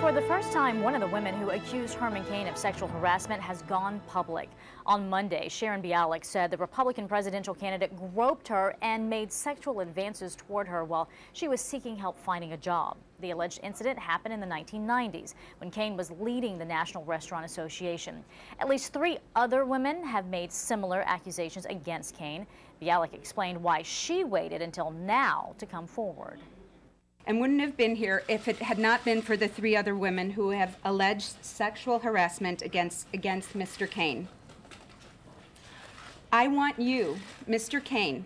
For the first time, one of the women who accused Herman Cain of sexual harassment has gone public. On Monday, Sharon Bialik said the Republican presidential candidate groped her and made sexual advances toward her while she was seeking help finding a job. The alleged incident happened in the 1990s when Cain was leading the National Restaurant Association. At least 3 other women have made similar accusations against Cain. Bialik explained why she waited until now to come forward. And wouldn't have been here if it had not been for the 3 other women who have alleged sexual harassment against Mr. Cain. I want you, Mr. Cain,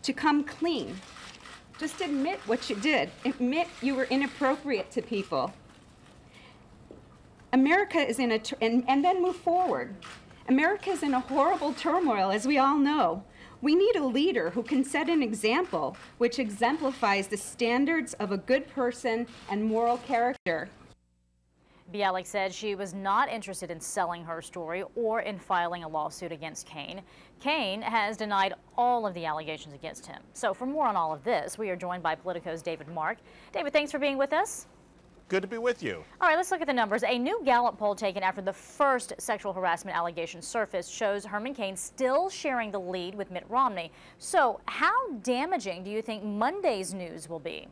to come clean. Just admit what you did. Admit you were inappropriate to people. America is in and then move forward. America is in a horrible turmoil, as we all know. We need a leader who can set an example which exemplifies the standards of a good person and moral character. Bialik said she was not interested in selling her story or in filing a lawsuit against Cain. Cain has denied all of the allegations against him. So for more on all of this, we are joined by Politico's David Mark. David, thanks for being with us. Good to be with you. All right, let's look at the numbers. A new Gallup poll taken after the first sexual harassment allegation surfaced shows Herman Cain still sharing the lead with Mitt Romney. So how damaging do you think Monday's news will be?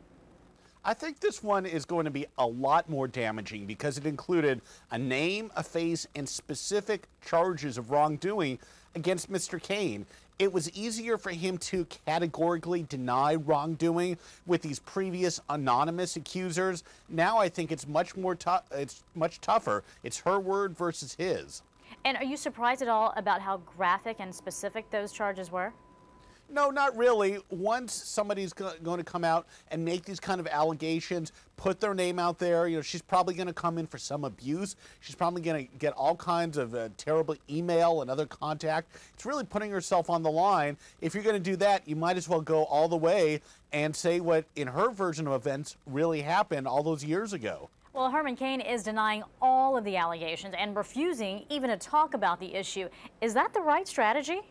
I think this one is going to be a lot more damaging because it included a name, a face, and specific charges of wrongdoing against Mr. Cain. It was easier for him to categorically deny wrongdoing with these previous anonymous accusers. Now I think it's much tougher. It's her word versus his. And are you surprised at all about how graphic and specific those charges were? No, not really. Once somebody's going to come out and make these kind of allegations, put their name out there, she's probably going to come in for some abuse. She's probably going to get all kinds of terrible email and other contact. It's really putting herself on the line. If you're going to do that, you might as well go all the way and say what, in her version of events, really happened all those years ago. Well, Herman Cain is denying all of the allegations and refusing even to talk about the issue. Is that the right strategy?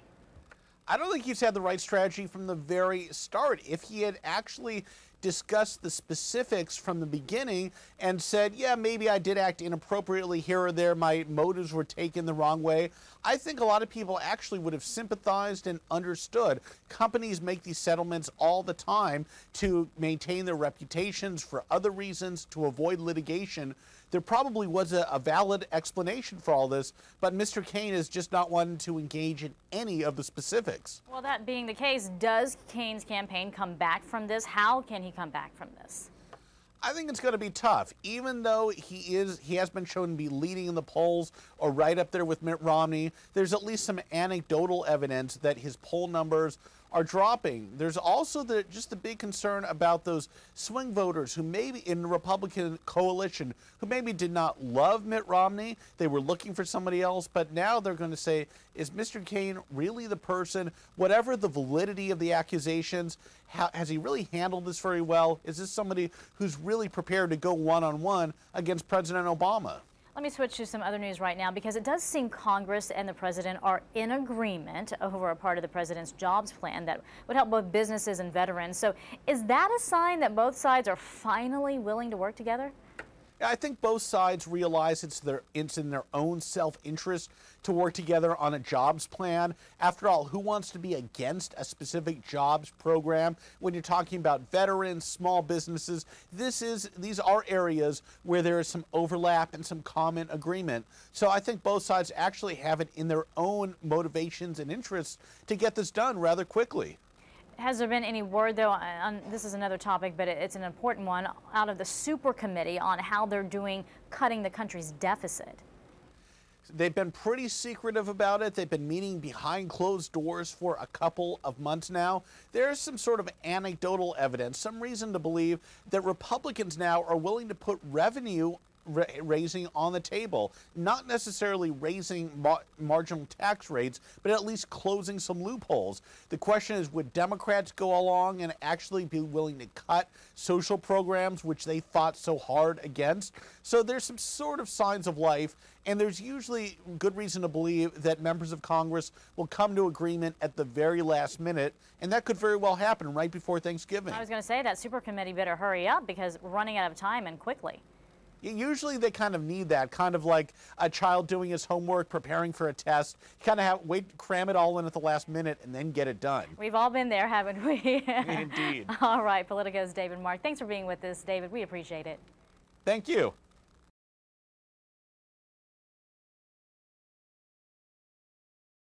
I don't think he's had the right strategy from the very start. If he had actually discussed the specifics from the beginning and said, yeah, maybe I did act inappropriately here or there, my motives were taken the wrong way, I think a lot of people actually would have sympathized and understood. Companies make these settlements all the time to maintain their reputations for other reasons, to avoid litigation. There probably was a valid explanation for all this, but Mr. Cain is just not wanting to engage in any of the specifics. Well, that being the case, does Cain's campaign come back from this? How can he come back from this? I think it's going to be tough. Even though he has been shown to be leading in the polls or right up there with Mitt Romney, there's at least some anecdotal evidence that his poll numbers are dropping. There's also just the big concern about those swing voters who maybe in the Republican coalition who maybe did not love Mitt Romney. They were looking for somebody else, but now they're going to say, is Mr. Cain really the person? Whatever the validity of the accusations, has he really handled this very well? Is this somebody who's really prepared to go one-on-one against President Obama? Let me switch to some other news right now because it does seem Congress and the president are in agreement over a part of the president's jobs plan that would help both businesses and veterans. So is that a sign that both sides are finally willing to work together? I think both sides realize it's in their own self-interest to work together on a jobs plan. After all, who wants to be against a specific jobs program when you're talking about veterans, small businesses? These are areas where there is some overlap and some common agreement. So I think both sides actually have it in their own motivations and interests to get this done rather quickly. Has there been any word, though, this is another topic, but it's an important one, out of the super committee on how they're doing cutting the country's deficit? They've been pretty secretive about it. They've been meeting behind closed doors for a couple of months now. There's some sort of anecdotal evidence, some reason to believe that Republicans now are willing to put revenue raising on the table, not necessarily raising marginal tax rates, but at least closing some loopholes. The question is, would Democrats go along and actually be willing to cut social programs which they fought so hard against? So there's some sort of signs of life, and there's usually good reason to believe that members of Congress will come to agreement at the very last minute, and that could very well happen right before Thanksgiving. I was going to say that super committee better hurry up because we're running out of time and quickly. Usually they kind of need that, kind of like a child doing his homework, preparing for a test. You kind of have cram it all in at the last minute and then get it done. We've all been there, haven't we? Indeed. All right, Politico's David Mark. Thanks for being with us, David. We appreciate it. Thank you.